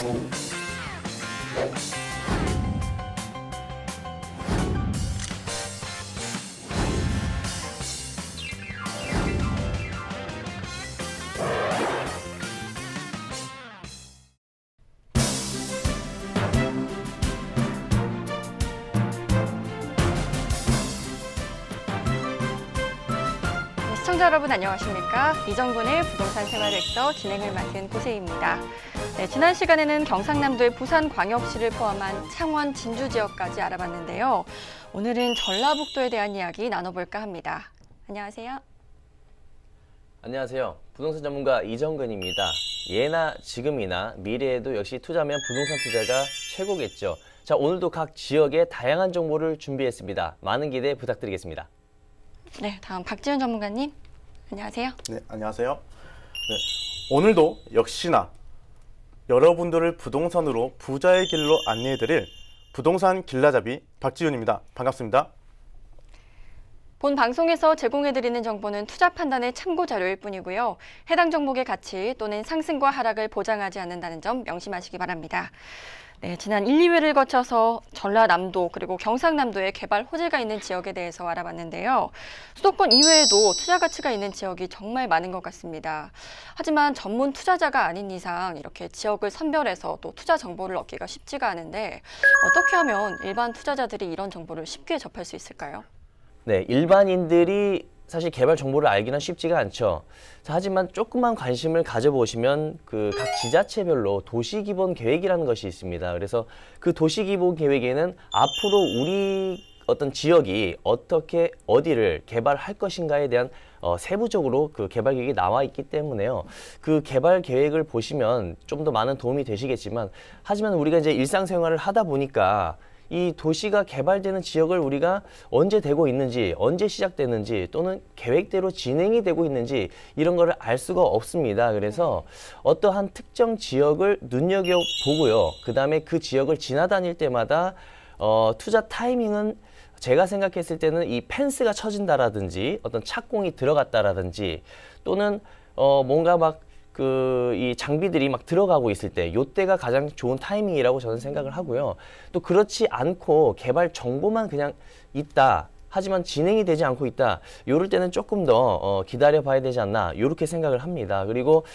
시청자 여러분 안녕하십니까? 이정근의 부동산 생활백서 진행을 맡은 고세희입니다. 네, 지난 시간에는 경상남도의 부산광역시를 포함한 창원, 진주 지역까지 알아봤는데요. 오늘은 전라북도에 대한 이야기 나눠볼까 합니다. 안녕하세요. 안녕하세요. 부동산 전문가 이정근입니다. 예나 지금이나 미래에도 역시 투자면 부동산 투자가 최고겠죠. 자, 오늘도 각 지역의 다양한 정보를 준비했습니다. 많은 기대 부탁드리겠습니다. 네, 다음 박지훈 전문가님. 안녕하세요. 네, 안녕하세요. 네, 오늘도 역시나 여러분들을 부동산으로 부자의 길로 안내해드릴 부동산 길라잡이 박지훈입니다. 반갑습니다. 본 방송에서 제공해드리는 정보는 투자 판단의 참고 자료일 뿐이고요. 해당 종목의 가치 또는 상승과 하락을 보장하지 않는다는 점 명심하시기 바랍니다. 네, 지난 1, 2회를 거쳐서 전라남도 그리고 경상남도에 개발 호재가 있는 지역에 대해서 알아봤는데요. 수도권 이외에도 투자 가치가 있는 지역이 정말 많은 것 같습니다. 하지만 전문 투자자가 아닌 이상 이렇게 지역을 선별해서 또 투자 정보를 얻기가 쉽지가 않은데 어떻게 하면 일반 투자자들이 이런 정보를 쉽게 접할 수 있을까요? 네, 일반인들이 사실 개발 정보를 알기는 쉽지가 않죠. 자, 하지만 조금만 관심을 가져보시면 그 각 지자체별로 도시기본 계획이라는 것이 있습니다. 그래서 그 도시기본 계획에는 앞으로 우리 어떤 지역이 어떻게 어디를 개발할 것인가에 대한 세부적으로 그 개발 계획이 나와 있기 때문에요. 그 개발 계획을 보시면 좀 더 많은 도움이 되시겠지만, 하지만 우리가 이제 일상생활을 하다 보니까 이 도시가 개발되는 지역을 우리가 언제 되고 있는지, 언제 시작되는지, 또는 계획대로 진행이 되고 있는지 이런 거를 알 수가 없습니다. 그래서 어떠한 특정 지역을 눈여겨보고요. 그 다음에 그 지역을 지나다닐 때마다 투자 타이밍은 제가 생각했을 때는 이 펜스가 쳐진다라든지 어떤 착공이 들어갔다라든지 또는 뭔가 막 이 장비들이 막 들어가고 있을 때 요때가 가장 좋은 타이밍이라고 저는 생각을 하고요. 또 그렇지 않고 개발 정보만 그냥 있다. 하지만 진행이 되지 않고 있다. 요럴 때는 조금 더 기다려 봐야 되지 않나. 요렇게 생각을 합니다. 그리고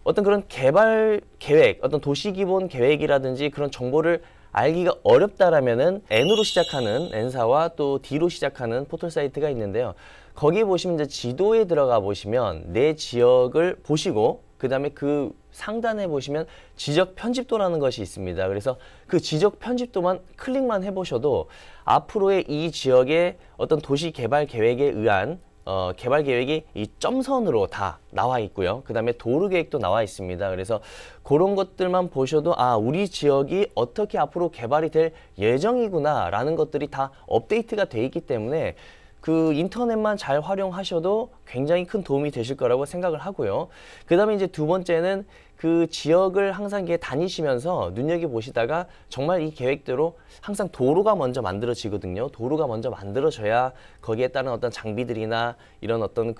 어떤 그런 개발 계획, 어떤 도시 기본 계획이라든지 그런 정보를 알기가 어렵다라면은 N으로 시작하는 N사와 또 D로 시작하는 포털 사이트가 있는데요. 거기 보시면 이제 지도에 들어가 보시면 내 지역을 보시고 그 다음에 그 상단에 보시면 지적 편집도라는 것이 있습니다. 그래서 그 지적 편집도만 클릭만 해보셔도 앞으로의 이 지역의 어떤 도시 개발 계획에 의한 개발 계획이 이 점선으로 다 나와 있고요. 그 다음에 도로 계획도 나와 있습니다. 그래서 그런 것들만 보셔도 우리 지역이 어떻게 앞으로 개발이 될 예정이구나 라는 것들이 다 업데이트가 돼 있기 때문에 그 인터넷만 잘 활용하셔도 굉장히 큰 도움이 되실 거라고 생각을 하고요. 그 다음에 이제 두 번째는 그 지역을 항상 이렇게 다니시면서 눈여겨보시다가 정말 이 계획대로 항상 도로가 먼저 만들어지거든요. 도로가 먼저 만들어져야 거기에 따른 어떤 장비들이나 이런 어떤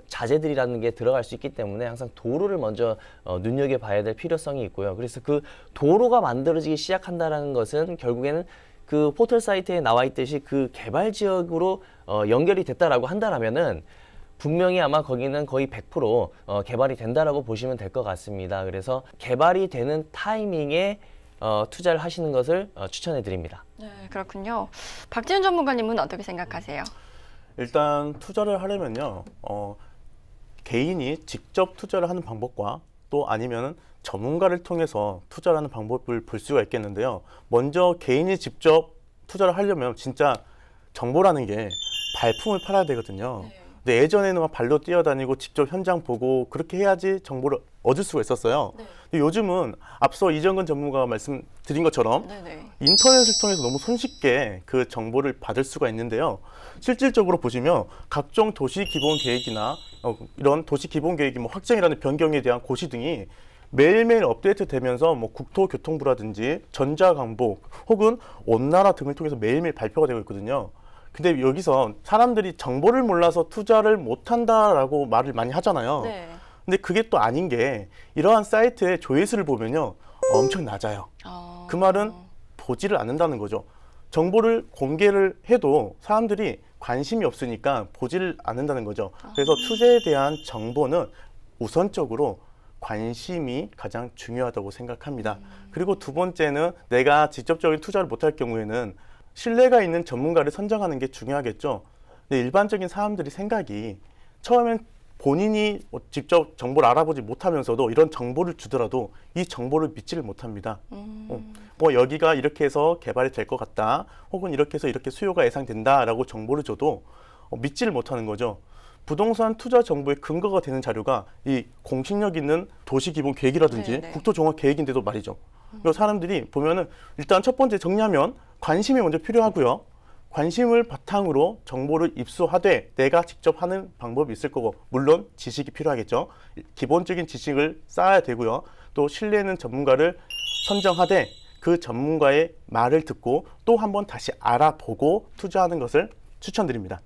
자재들이라는 게 들어갈 수 있기 때문에 항상 도로를 먼저 눈여겨봐야 될 필요성이 있고요. 그래서 그 도로가 만들어지기 시작한다는 것은 결국에는 그 포털 사이트에 나와 있듯이 그 개발 지역으로 연결이 됐다라고 한다라면은 분명히 아마 거기는 거의 100% 개발이 된다라고 보시면 될 것 같습니다. 그래서 개발이 되는 타이밍에 투자를 하시는 것을 추천해 드립니다. 네, 그렇군요. 박지훈 전문가님은 어떻게 생각하세요? 일단 투자를 하려면요, 개인이 직접 투자를 하는 방법과 또 아니면은 전문가를 통해서 투자를 하는 방법을 볼 수가 있겠는데요. 먼저 개인이 직접 투자를 하려면 진짜 정보라는 게 발품을 팔아야 되거든요. 네. 근데 예전에는 막 발로 뛰어다니고 직접 현장 보고 그렇게 해야지 정보를 얻을 수가 있었어요. 네. 근데 요즘은 앞서 이정근 전문가가 말씀드린 것처럼 네네. 인터넷을 통해서 너무 손쉽게 그 정보를 받을 수가 있는데요. 실질적으로 보시면 각종 도시 기본 계획이나 이런 도시 기본 계획이 확정이라는 변경에 대한 고시 등이 매일매일 업데이트 되면서 국토교통부라든지 전자광복 혹은 온나라 등을 통해서 매일매일 발표가 되고 있거든요. 근데 여기서 사람들이 정보를 몰라서 투자를 못한다라고 말을 많이 하잖아요. 네. 근데 그게 또 아닌 게 이러한 사이트의 조회수를 보면요. 엄청 낮아요. 그 말은 보지를 않는다는 거죠. 정보를 공개를 해도 사람들이 관심이 없으니까 보지를 않는다는 거죠. 그래서 투자에 대한 정보는 우선적으로 관심이 가장 중요하다고 생각합니다. 그리고 두 번째는 내가 직접적인 투자를 못할 경우에는 신뢰가 있는 전문가를 선정하는 게 중요하겠죠. 근데 일반적인 사람들이 생각이 처음엔 본인이 직접 정보를 알아보지 못하면서도 이런 정보를 주더라도 이 정보를 믿지를 못합니다. 뭐 여기가 이렇게 해서 개발이 될 것 같다, 혹은 이렇게 해서 이렇게 수요가 예상된다라고 정보를 줘도 믿지를 못하는 거죠. 부동산 투자 정보의 근거가 되는 자료가 이 공신력 있는 도시기본계획이라든지 네네. 국토종합계획인데도 말이죠. 그리고 사람들이 보면은 일단 첫 번째 정리하면 관심이 먼저 필요하고요. 관심을 바탕으로 정보를 입수하되 내가 직접 하는 방법이 있을 거고, 물론 지식이 필요하겠죠. 기본적인 지식을 쌓아야 되고요. 또 신뢰 있는 전문가를 선정하되 그 전문가의 말을 듣고 또 한 번 다시 알아보고 투자하는 것을 추천드립니다.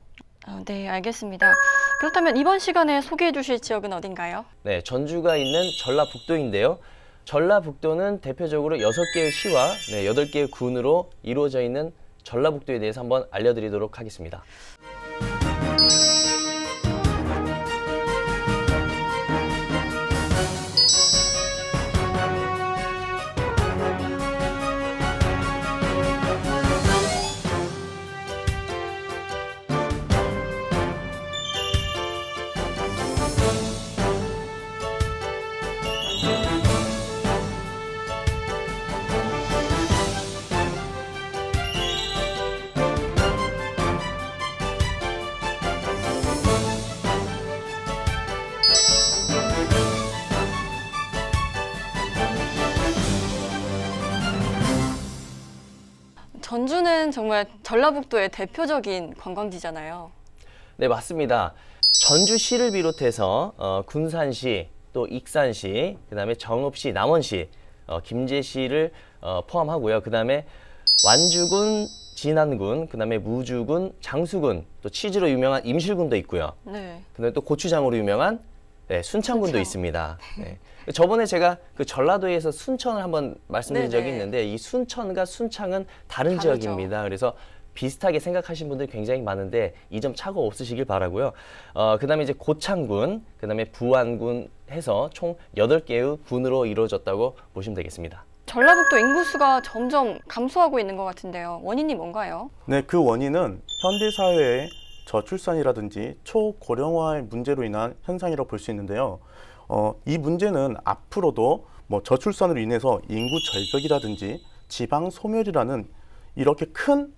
네, 알겠습니다. 그렇다면 이번 시간에 소개해 주실 지역은 어딘가요? 네, 전주가 있는 전라북도인데요. 전라북도는 대표적으로 6개의 시와 8개의 군으로 이루어져 있는 전라북도에 대해서 한번 알려드리도록 하겠습니다. 전주는 정말 전라북도의 대표적인 관광지잖아요. 네, 맞습니다. 전주시를 비롯해서 군산시, 또 익산시, 그다음에 정읍시, 남원시, 김제시를 포함하고요. 그다음에 완주군, 진안군, 그다음에 무주군, 장수군, 또 치즈로 유명한 임실군도 있고요. 네. 그다음에 또 고추장으로 유명한 순창군도 순창. 있습니다. 네. 저번에 제가 그 전라도에서 순천을 한번 말씀드린 적이 네네. 있는데 이 순천과 순창은 다른 다르죠. 지역입니다. 그래서 비슷하게 생각하시는 분들이 굉장히 많은데 이 점 착오 없으시길 바라고요. 그다음에 이제 고창군, 그다음에 부안군 해서 총 8개의 군으로 이루어졌다고 보시면 되겠습니다. 전라북도 인구수가 점점 감소하고 있는 것 같은데요. 원인이 뭔가요? 네, 그 원인은 현대 사회의 저출산이라든지 초고령화의 문제로 인한 현상이라고 볼 수 있는데요. 이 문제는 앞으로도 뭐 저출산으로 인해서 인구 절벽이라든지 지방 소멸이라는 이렇게 큰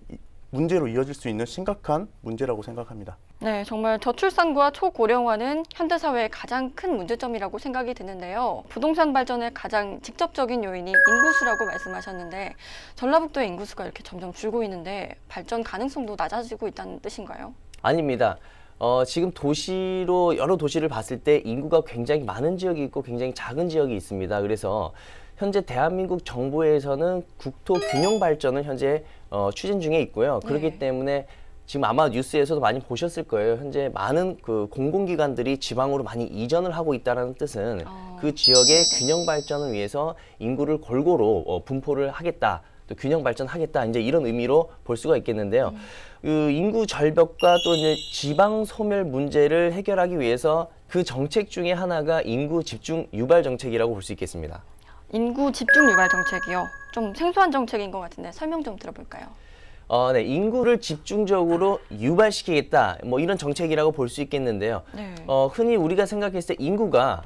문제로 이어질 수 있는 심각한 문제라고 생각합니다. 네, 정말 저출산과 초고령화는 현대사회의 가장 큰 문제점이라고 생각이 드는데요. 부동산 발전의 가장 직접적인 요인이 인구수라고 말씀하셨는데 전라북도의 인구수가 이렇게 점점 줄고 있는데 발전 가능성도 낮아지고 있다는 뜻인가요? 아닙니다. 지금 도시로 여러 도시를 봤을 때 인구가 굉장히 많은 지역이 있고 굉장히 작은 지역이 있습니다. 그래서 현재 대한민국 정부에서는 국토 균형 발전을 현재 추진 중에 있고요. 그렇기 네. 때문에 지금 아마 뉴스에서도 많이 보셨을 거예요. 현재 많은 그 공공기관들이 지방으로 많이 이전을 하고 있다는 뜻은 그 지역의 균형 발전을 위해서 인구를 골고루 분포를 하겠다. 또 균형 발전하겠다. 이제 이런 의미로 볼 수가 있겠는데요. 그 인구 절벽과 또 이제 지방 소멸 문제를 해결하기 위해서 그 정책 중에 하나가 인구 집중 유발 정책이라고 볼 수 있겠습니다. 인구 집중 유발 정책이요. 좀 생소한 정책인 것 같은데 설명 좀 들어볼까요? 네, 인구를 집중적으로 유발시키겠다. 뭐 이런 정책이라고 볼 수 있겠는데요. 네. 흔히 우리가 생각했을 때 인구가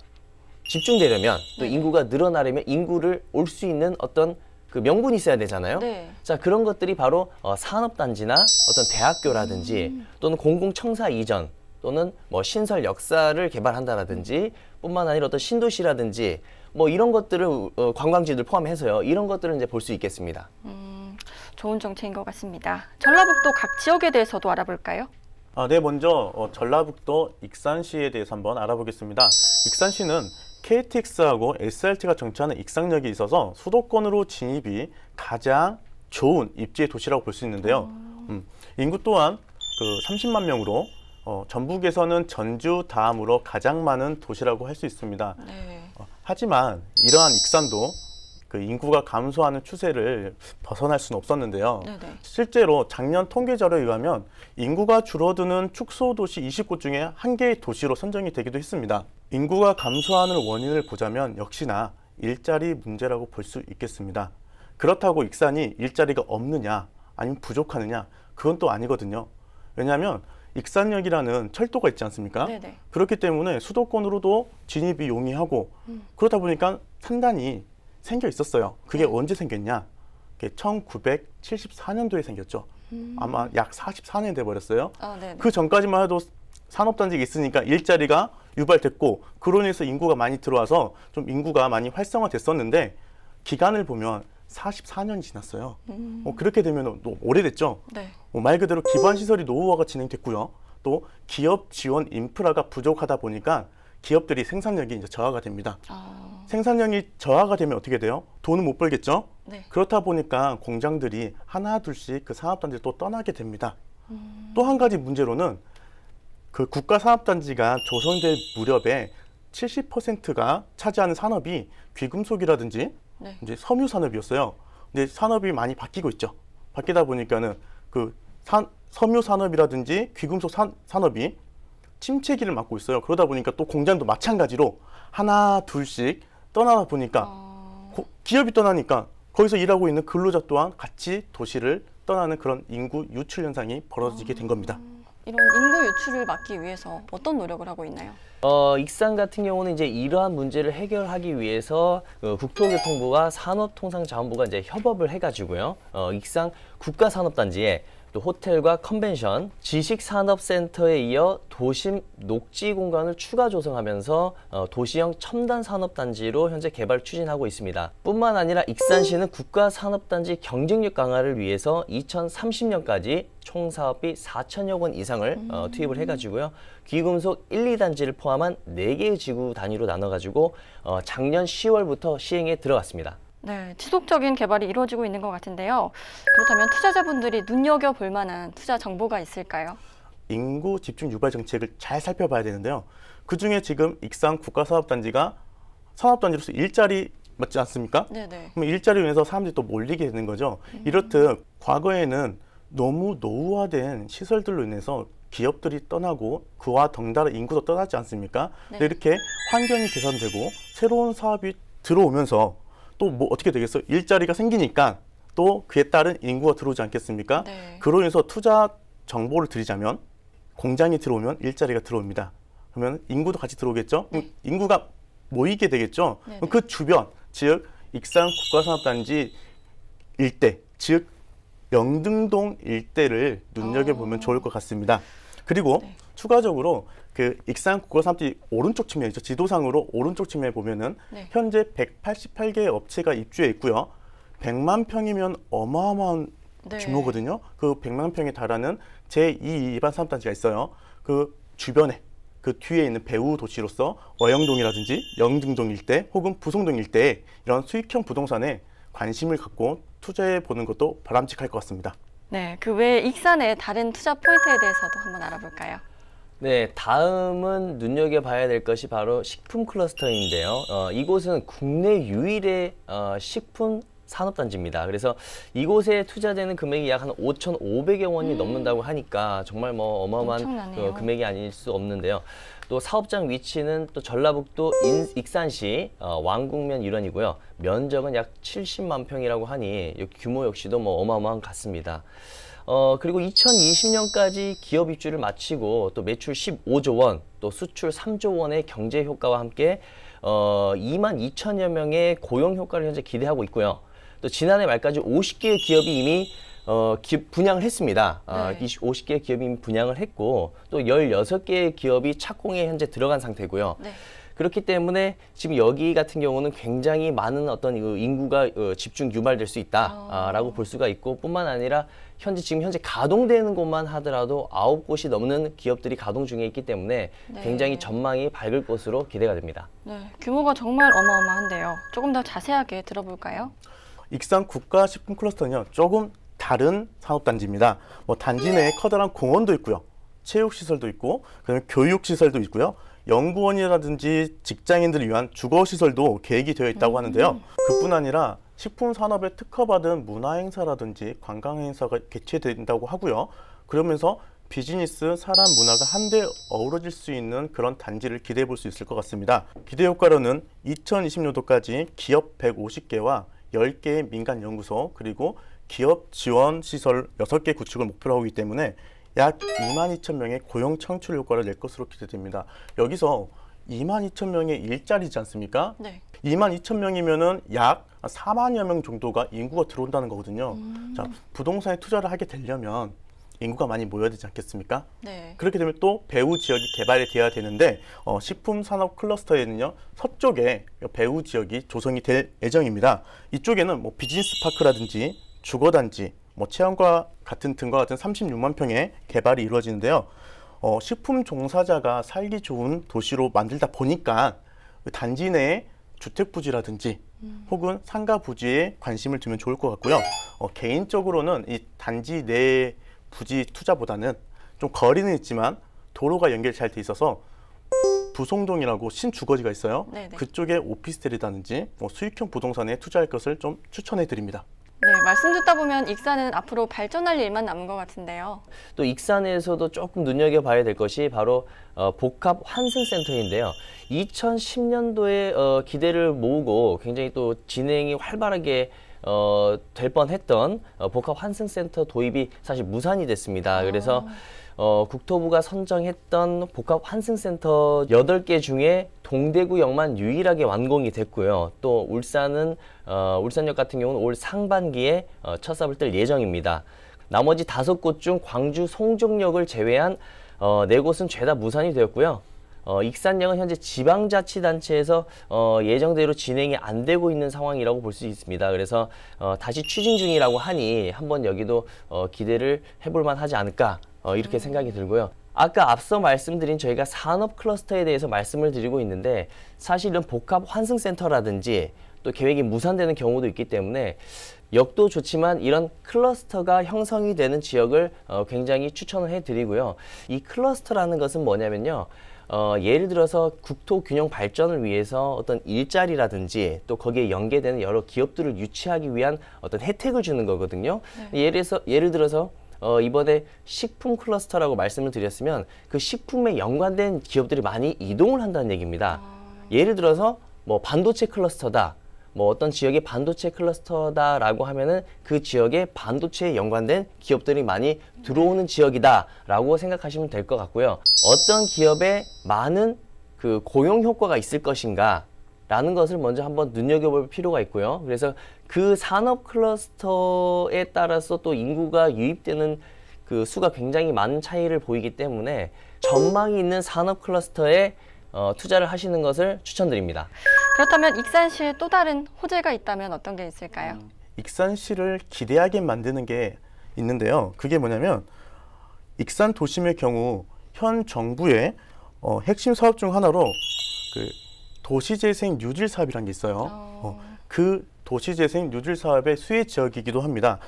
집중되려면 또 네. 인구가 늘어나려면 인구를 올 수 있는 어떤 그 명분이 있어야 되잖아요. 네. 자, 그런 것들이 바로 산업단지나 어떤 대학교라든지 또는 공공청사 이전 또는 뭐 신설 역사를 개발한다라든지 뿐만 아니라 어떤 신도시라든지 뭐 이런 것들을 관광지들 포함해서요. 이런 것들을 이제 볼 수 있겠습니다. 좋은 정책인 것 같습니다. 전라북도 각 지역에 대해서도 알아볼까요? 네, 먼저 전라북도 익산시에 대해서 한번 알아보겠습니다. 익산시는 KTX하고 SRT가 정차하는 익산역이 있어서 수도권으로 진입이 가장 좋은 입지의 도시라고 볼 수 있는데요. 인구 또한 그 30만 명으로 전북에서는 전주 다음으로 가장 많은 도시라고 할 수 있습니다. 네. 하지만 이러한 익산도 그 인구가 감소하는 추세를 벗어날 수는 없었는데요. 네네. 실제로 작년 통계 자료에 의하면 인구가 줄어드는 축소 도시 20곳 중에 한 개의 도시로 선정이 되기도 했습니다. 인구가 감소하는 원인을 보자면 역시나 일자리 문제라고 볼 수 있겠습니다. 그렇다고 익산이 일자리가 없느냐 아니면 부족하느냐 그건 또 아니거든요. 왜냐하면 익산역이라는 철도가 있지 않습니까? 네네. 그렇기 때문에 수도권으로도 진입이 용이하고 그러다 보니까 산단이 생겨 있었어요. 그게 언제 생겼냐? 그게 1974년도에 생겼죠. 아마 약 44년 돼 버렸어요. 네네. 그 전까지만 해도 산업단지가 있으니까 일자리가 유발됐고 그로 인해서 인구가 많이 들어와서 좀 인구가 많이 활성화됐었는데 기간을 보면 44년이 지났어요. 그렇게 되면 또 오래됐죠. 네. 말 그대로 기반 시설이 노후화가 진행됐고요. 또 기업 지원 인프라가 부족하다 보니까 기업들이 생산력이 이제 저하가 됩니다. 생산량이 저하가 되면 어떻게 돼요? 돈은 못 벌겠죠? 네. 그렇다 보니까 공장들이 하나 둘씩 그 산업단지를 또 떠나게 됩니다. 또 한 가지 문제로는 그 국가산업단지가 조성될 무렵에 70%가 차지하는 산업이 귀금속이라든지 네. 이제 섬유 산업이었어요. 근데 산업이 많이 바뀌고 있죠. 바뀌다 보니까는 그 섬유 산업이라든지 귀금속 산업이 침체기를 맞고 있어요. 그러다 보니까 또 공장도 마찬가지로 하나 둘씩 떠나다 보니까 기업이 떠나니까 거기서 일하고 있는 근로자 또한 같이 도시를 떠나는 그런 인구 유출 현상이 벌어지게 된 겁니다. 이런 인구 유출을 막기 위해서 어떤 노력을 하고 있나요? 익산 같은 경우는 이제 이러한 문제를 해결하기 위해서 국토교통부가 산업통상자원부가 이제 협업을 해가지고요. 익산 국가산업단지에 또 호텔과 컨벤션, 지식산업센터에 이어 도심 녹지 공간을 추가 조성하면서 도시형 첨단 산업단지로 현재 개발 추진하고 있습니다. 뿐만 아니라 익산시는 국가산업단지 경쟁력 강화를 위해서 2030년까지 총 사업비 4천여 원 이상을 투입을 해가지고요. 귀금속 1, 2단지를 포함한 4개의 지구 단위로 나눠가지고 작년 10월부터 시행에 들어갔습니다. 네, 지속적인 개발이 이루어지고 있는 것 같은데요. 그렇다면 투자자분들이 눈여겨볼 만한 투자 정보가 있을까요? 인구 집중 유발 정책을 잘 살펴봐야 되는데요. 그중에 지금 익산 국가산업단지가 산업단지로서 일자리 맞지 않습니까? 네네. 그럼 일자리로 인해서 사람들이 또 몰리게 되는 거죠. 이렇듯 과거에는 너무 노후화된 시설들로 인해서 기업들이 떠나고 그와 덩달아 인구도 떠나지 않습니까? 네. 근데 이렇게 환경이 개선되고 새로운 사업이 들어오면서 또 뭐 어떻게 되겠어요? 일자리가 생기니까 또 그에 따른 인구가 들어오지 않겠습니까? 네. 그로 인해서 투자 정보를 드리자면 공장이 들어오면 일자리가 들어옵니다. 그러면 인구도 같이 들어오겠죠? 그럼 인구가 모이게 되겠죠? 네네. 그럼 그 주변, 즉 익산 국가산업단지 일대, 즉 영등동 일대를 눈여겨보면 좋을 것 같습니다. 그리고 네. 추가적으로 그 익산 국가산업단지 오른쪽 측면이죠. 지도상으로 오른쪽 측면에 보면은 네. 현재 188개의 업체가 입주해 있고요. 100만 평이면 어마어마한 네. 규모거든요. 그 100만 평에 달하는 제2 일반 산업단지가 있어요. 그 주변에 그 뒤에 있는 배후 도시로서 어영동이라든지 영등동 일대 혹은 부송동 일대에 이런 수익형 부동산에 관심을 갖고 투자해 보는 것도 바람직할 것 같습니다. 네, 그 외에 익산의 다른 투자 포인트에 대해서도 한번 알아볼까요? 네, 다음은 눈여겨봐야 될 것이 바로 식품 클러스터인데요. 이곳은 국내 유일의 식품 산업단지입니다. 그래서 이곳에 투자되는 금액이 약 한 5,500여 원이 넘는다고 하니까 정말 뭐 어마어마한 엄청나네요. 금액이 아닐 수 없는데요. 또 사업장 위치는 또 전라북도 익산시 왕궁면 일원이고요. 면적은 약 70만 평이라고 하니 이 규모 역시도 뭐 어마어마한 것 같습니다. 그리고 2020년까지 기업 입주를 마치고 또 매출 15조 원, 또 수출 3조 원의 경제 효과와 함께 2만 2천여 명의 고용 효과를 현재 기대하고 있고요. 또 지난해 말까지 50개의 기업이 이미 분양을 했습니다. 네. 50개의 기업이 이미 분양을 했고 또 16개의 기업이 착공에 현재 들어간 상태고요. 네. 그렇기 때문에 지금 여기 같은 경우는 굉장히 많은 어떤 인구가 집중 유발될 수 있다라고 볼 수가 있고 뿐만 아니라 지금 현재 가동되는 곳만 하더라도 9곳이 넘는 기업들이 가동 중에 있기 때문에 네. 굉장히 전망이 밝을 것으로 기대가 됩니다. 네, 규모가 정말 어마어마한데요. 조금 더 자세하게 들어볼까요? 익산 국가식품 클러스터는요, 조금 다른 산업단지입니다. 뭐 단지 내에 커다란 공원도 있고요. 체육시설도 있고 그다음에 교육시설도 있고요. 연구원이라든지 직장인들을 위한 주거시설도 계획이 되어 있다고 하는데요. 그뿐 아니라 식품 산업에 특허받은 문화행사라든지 관광행사가 개최된다고 하고요. 그러면서 비즈니스, 사람, 문화가 한데 어우러질 수 있는 그런 단지를 기대해 볼 수 있을 것 같습니다. 기대 효과로는 2020년도까지 기업 150개와 10개의 민간 연구소 그리고 기업 지원 시설 6개 구축을 목표로 하기 때문에 약 22,000명의 고용 창출 효과를 낼 것으로 기대됩니다. 여기서 22,000명의 일자리지 않습니까? 네. 22,000명이면은 약 4만여 명 정도가 인구가 들어온다는 거거든요. 자, 부동산에 투자를 하게 되려면 인구가 많이 모여야 되지 않겠습니까? 네. 그렇게 되면 또 배후 지역이 개발이 돼야 되는데 식품 산업 클러스터에는요 서쪽에 배후 지역이 조성이 될 예정입니다. 이쪽에는 뭐 비즈니스 파크라든지 주거단지, 뭐 체험과 같은 등과 같은 36만 평의 개발이 이루어지는데요. 식품 종사자가 살기 좋은 도시로 만들다 보니까 단지 내에 주택 부지라든지 혹은 상가 부지에 관심을 두면 좋을 것 같고요. 개인적으로는 이 단지 내 부지 투자보다는 좀 거리는 있지만 도로가 연결 잘 돼 있어서 부송동이라고 신주거지가 있어요. 네네. 그쪽에 오피스텔이라든지 뭐 수익형 부동산에 투자할 것을 좀 추천해 드립니다. 네, 말씀 듣다 보면 익산은 앞으로 발전할 일만 남은 것 같은데요. 또 익산에서도 조금 눈여겨봐야 될 것이 바로 복합 환승센터인데요. 2010년도에 기대를 모으고 굉장히 또 진행이 활발하게 될 뻔했던 복합 환승센터 도입이 사실 무산이 됐습니다. 그래서 국토부가 선정했던 복합 환승센터 8개 중에 동대구역만 유일하게 완공이 됐고요. 또 울산역 같은 경우는 올 상반기에 첫 삽을 뜰 예정입니다. 나머지 5곳 중 광주 송정역을 제외한 4곳은 죄다 무산이 되었고요. 익산역은 현재 지방자치단체에서 예정대로 진행이 안 되고 있는 상황이라고 볼 수 있습니다. 그래서 다시 추진 중이라고 하니 한번 여기도 기대를 해볼 만하지 않을까 이렇게 생각이 들고요. 아까 앞서 말씀드린 저희가 산업 클러스터에 대해서 말씀을 드리고 있는데 사실은 복합 환승센터라든지 또 계획이 무산되는 경우도 있기 때문에 역도 좋지만 이런 클러스터가 형성이 되는 지역을 굉장히 추천을 해드리고요. 이 클러스터라는 것은 뭐냐면요. 예를 들어서 국토 균형 발전을 위해서 어떤 일자리라든지 또 거기에 연계되는 여러 기업들을 유치하기 위한 어떤 혜택을 주는 거거든요. 네. 예를 들어서 이번에 식품 클러스터라고 말씀을 드렸으면 그 식품에 연관된 기업들이 많이 이동을 한다는 얘기입니다. 예를 들어서 뭐 반도체 클러스터다. 뭐 어떤 지역의 반도체 클러스터다라고 하면은 그 지역에 반도체에 연관된 기업들이 많이 들어오는 지역이다라고 생각하시면 될 것 같고요. 어떤 기업에 많은 그 고용 효과가 있을 것인가라는 것을 먼저 한번 눈여겨볼 필요가 있고요. 그래서 그 산업 클러스터에 따라서 또 인구가 유입되는 그 수가 굉장히 많은 차이를 보이기 때문에 전망이 있는 산업 클러스터에 투자를 하시는 것을 추천드립니다. 그렇다면 익산시에 또 다른 호재가 있다면 어떤 게 있을까요? 익산시를 기대하게 만드는 게 있는데요. 그게 뭐냐면 익산 도심의 경우 현 정부의 핵심 사업 중 하나로 그 도시재생 뉴딜 사업이라는 게 있어요. 그 도시재생 뉴딜 사업의 수혜 지역이기도 합니다.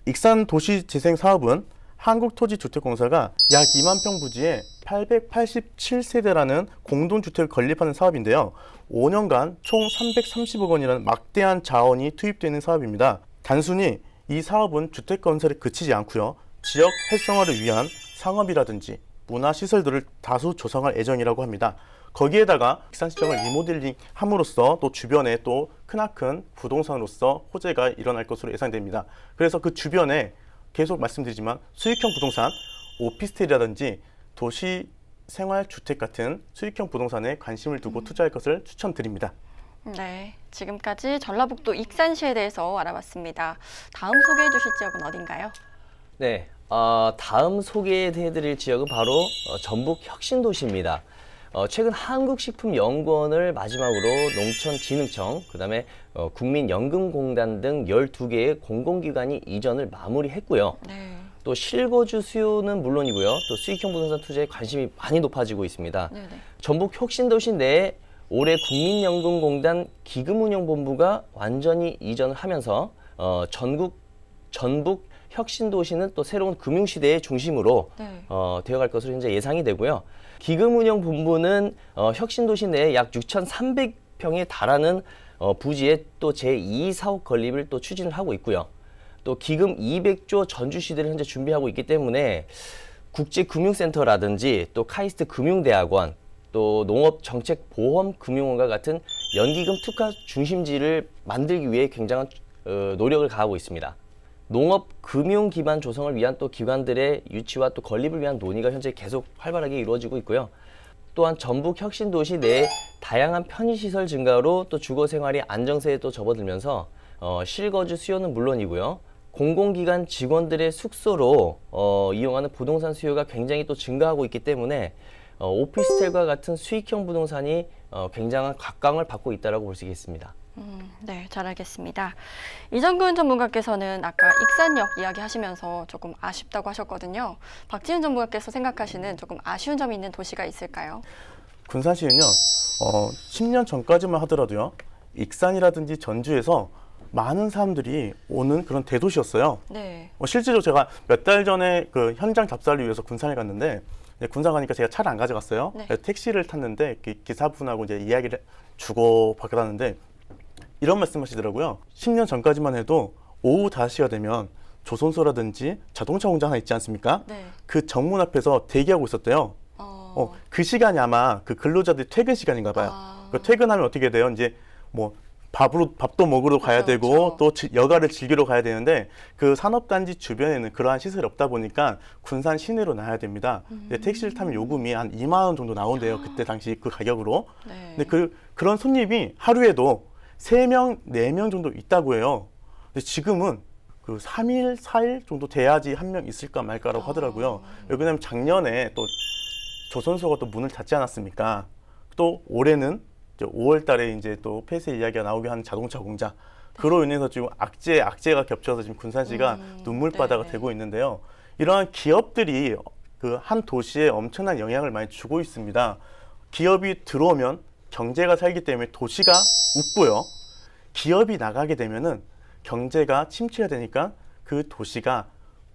익산 도시재생 사업은 한국토지주택공사가 약 2만 평 부지에 887세대라는 공동주택을 건립하는 사업인데요. 5년간 총 330억 원이라는 막대한 자원이 투입되는 사업입니다. 단순히 이 사업은 주택 건설에 그치지 않고요. 지역 활성화를 위한 상업이라든지 문화시설들을 다수 조성할 예정이라고 합니다. 거기에다가 익산시청을 리모델링 함으로써 또 주변에 또 크나큰 부동산으로서 호재가 일어날 것으로 예상됩니다. 그래서 그 주변에 계속 말씀드리지만 수익형 부동산, 오피스텔이라든지 도시 생활주택 같은 수익형 부동산에 관심을 두고 투자할 것을 추천드립니다. 네, 지금까지 전라북도 익산시에 대해서 알아봤습니다. 다음 소개해 주실 지역은 어딘가요? 네, 다음 소개해드릴 지역은 바로 전북 혁신도시입니다. 최근 한국식품연구원을 마지막으로 농촌진흥청, 그다음에 국민연금공단 등 12개의 공공기관이 이전을 마무리했고요. 네. 또 실거주 수요는 물론이고요. 또 수익형 부동산 투자에 관심이 많이 높아지고 있습니다. 네네. 전북 혁신도시 내에 올해 국민연금공단 기금운용본부가 완전히 이전을 하면서 전북 혁신 도시는 또 새로운 금융 시대의 중심으로 네. 되어갈 것으로 현재 예상이 되고요. 기금운용본부는 혁신 도시 내에 약 6,300평에 달하는 부지에 또 제2 사업 건립을 또 추진을 하고 있고요. 또 기금 200조 전주 시대를 현재 준비하고 있기 때문에 국제금융센터라든지 또 카이스트 금융대학원, 또 농업정책보험금융원과 같은 연기금 특화 중심지를 만들기 위해 굉장한 노력을 가하고 있습니다. 농업금융 기반 조성을 위한 또 기관들의 유치와 또 건립을 위한 논의가 현재 계속 활발하게 이루어지고 있고요. 또한 전북 혁신도시 내에 다양한 편의시설 증가로 또 주거생활이 안정세에 또 접어들면서 실거주 수요는 물론이고요. 공공기관 직원들의 숙소로 이용하는 부동산 수요가 굉장히 또 증가하고 있기 때문에 오피스텔과 같은 수익형 부동산이 굉장한 각광을 받고 있다고 볼 수 있겠습니다. 네, 잘 알겠습니다. 이정근 전문가께서는 아까 익산역 이야기하시면서 조금 아쉽다고 하셨거든요. 박지훈 전문가께서 생각하시는 조금 아쉬운 점이 있는 도시가 있을까요? 군산시는요, 10년 전까지만 하더라도요, 익산이라든지 전주에서 많은 사람들이 오는 그런 대도시였어요. 네. 실제로 제가 몇 달 전에 그 현장 답사를 위해서 군산에 갔는데, 군산 가니까 제가 차를 안 가져갔어요. 네. 그래서 택시를 탔는데 기사분하고 이제 이야기를 주고 받았는데 이런 말씀하시더라고요. 10년 전까지만 해도 오후 5시가 되면 조선소라든지 자동차 공장 하나 있지 않습니까? 네. 그 정문 앞에서 대기하고 있었대요. 그 시간이 아마 그 근로자들 퇴근 시간인가 봐요. 그 퇴근하면 어떻게 돼요? 이제 뭐 밥도 먹으러 가야 그렇죠, 되고 그렇죠. 또 여가를 즐기러 가야 되는데 그 산업단지 주변에는 그러한 시설이 없다 보니까 군산 시내로 나야 됩니다. 근데 택시를 타면 요금이 한 2만 원 정도 나온대요. 그때 당시 그 가격으로. 네. 근데 그런 손님이 하루에도 3명, 4명 정도 있다고 해요. 근데 지금은 그 3일, 4일 정도 돼야지 한 명 있을까 말까라고 하더라고요. 왜냐면 작년에 또 조선소가 또 문을 닫지 않았습니까? 또 올해는 5월 달에 이제 또 폐쇄 이야기가 나오게 하는 자동차 공장. 그로 인해서 지금 악재가 겹쳐서 지금 군산시가 눈물바다가 네. 되고 있는데요. 이러한 기업들이 그 한 도시에 엄청난 영향을 많이 주고 있습니다. 기업이 들어오면 경제가 살기 때문에 도시가 웃고요. 기업이 나가게 되면은 경제가 침체가 되니까 그 도시가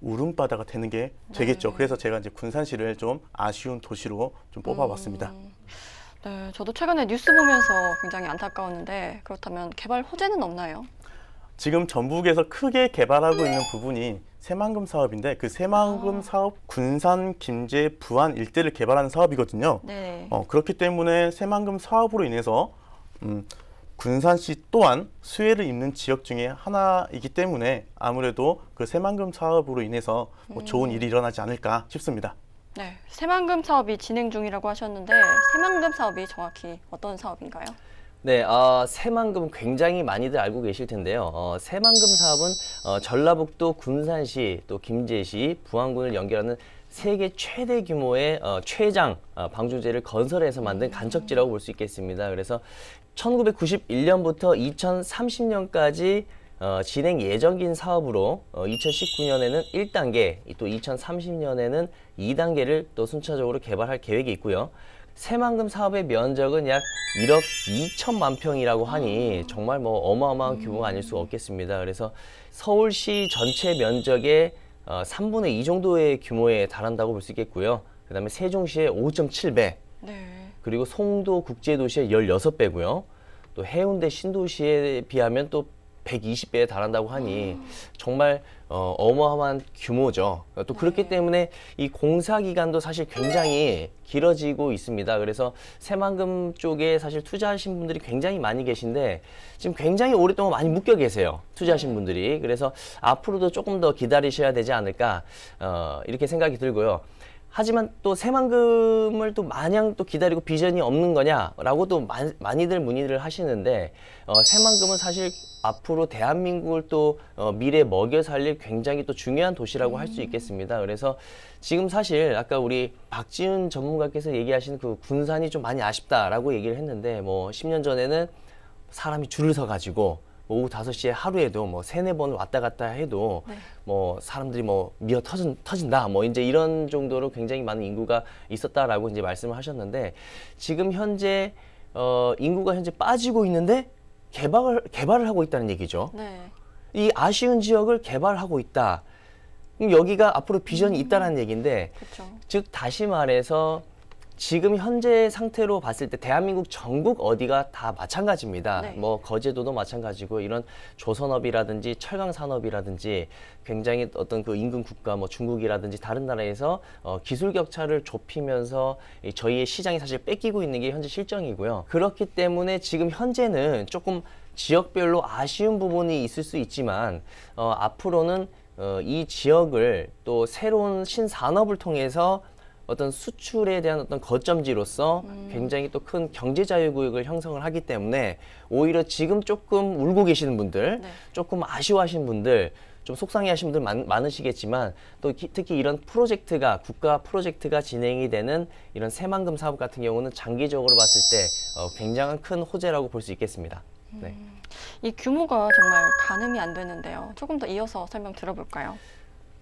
울음바다가 되는 게 되겠죠. 그래서 제가 이제 군산시를 좀 아쉬운 도시로 좀 뽑아봤습니다. 네, 저도 최근에 뉴스 보면서 굉장히 안타까웠는데 그렇다면 개발 호재는 없나요? 지금 전북에서 크게 개발하고 있는 부분이 새만금 사업인데 그 새만금 사업 군산, 김제, 부안 일대를 개발하는 사업이거든요. 네. 그렇기 때문에 새만금 사업으로 인해서 군산시 또한 수혜를 입는 지역 중에 하나이기 때문에 아무래도 그 새만금 사업으로 인해서 뭐 좋은 일이 일어나지 않을까 싶습니다. 네, 새만금 사업이 진행 중이라고 하셨는데 새만금 사업이 정확히 어떤 사업인가요? 네, 새만금 굉장히 많이들 알고 계실 텐데요. 새만금 사업은 전라북도 군산시, 또 김제시, 부안군을 연결하는 세계 최대 규모의 최장 방조제를 건설해서 만든 간척지라고 볼 수 있겠습니다. 그래서 1991년부터 2030년까지 진행 예정인 사업으로 2019년에는 1단계, 또 2030년에는 2단계를 또 순차적으로 개발할 계획이 있고요. 새만금 사업의 면적은 약 1억 2천만 평이라고 하니 정말 뭐 어마어마한 규모가 아닐 수가 없겠습니다. 그래서 서울시 전체 면적의 3분의 2 정도의 규모에 달한다고 볼 수 있겠고요. 그 다음에 세종시의 5.7배, 네. 그리고 송도 국제도시의 16배고요. 또 해운대 신도시에 비하면 또 120배에 달한다고 하니 정말 어마어마한 규모죠. 또 그렇기 때문에 이 공사 기간도 사실 굉장히 길어지고 있습니다. 그래서 새만금 쪽에 사실 투자하신 분들이 굉장히 많이 계신데 지금 굉장히 오랫동안 많이 묶여 계세요. 투자하신 분들이. 그래서 앞으로도 조금 더 기다리셔야 되지 않을까 이렇게 생각이 들고요. 하지만 또 새만금을 또 마냥 또 기다리고 비전이 없는 거냐라고 또 많이들 문의를 하시는데 새만금은 사실 앞으로 대한민국을 또 미래에 먹여 살릴 굉장히 또 중요한 도시라고 할 수 있겠습니다. 그래서 지금 사실 아까 우리 박지훈 전문가께서 얘기하신 그 군산이 좀 많이 아쉽다라고 얘기를 했는데 뭐 10년 전에는 사람이 줄을 서 가지고 오후 5시에 하루에도 뭐 3-4번 왔다 갔다 해도 뭐 사람들이 뭐 미어 터진다 뭐 이제 이런 정도로 굉장히 많은 인구가 있었다라고 이제 말씀을 하셨는데 지금 현재 인구가 현재 빠지고 있는데 개발을 하고 있다는 얘기죠. 네. 이 아쉬운 지역을 개발하고 있다. 그럼 여기가 앞으로 비전이 있다라는 얘기인데, 그렇죠. 즉 다시 말해서 지금 현재 상태로 봤을 때 대한민국 전국 어디가 다 마찬가지입니다. 네. 뭐 거제도도 마찬가지고 이런 조선업이라든지 철강 산업이라든지 굉장히 어떤 그 인근 국가 뭐 중국이라든지 다른 나라에서 기술 격차를 좁히면서 저희의 시장이 사실 뺏기고 있는 게 현재 실정이고요. 그렇기 때문에 지금 현재는 조금 지역별로 아쉬운 부분이 있을 수 있지만 앞으로는 이 지역을 또 새로운 신산업을 통해서 어떤 수출에 대한 어떤 거점지로서 굉장히 또 큰 경제 자유구역을 형성을 하기 때문에 오히려 지금 조금 울고 계시는 분들, 네. 조금 아쉬워하시는 분들, 좀 속상해하시는 분들 많으시겠지만 또 특히 이런 프로젝트가 국가 프로젝트가 진행이 되는 이런 새만금 사업 같은 경우는 장기적으로 봤을 때 굉장한 큰 호재라고 볼 수 있겠습니다. 네. 이 규모가 정말 가늠이 안 되는데요. 조금 더 이어서 설명 들어볼까요?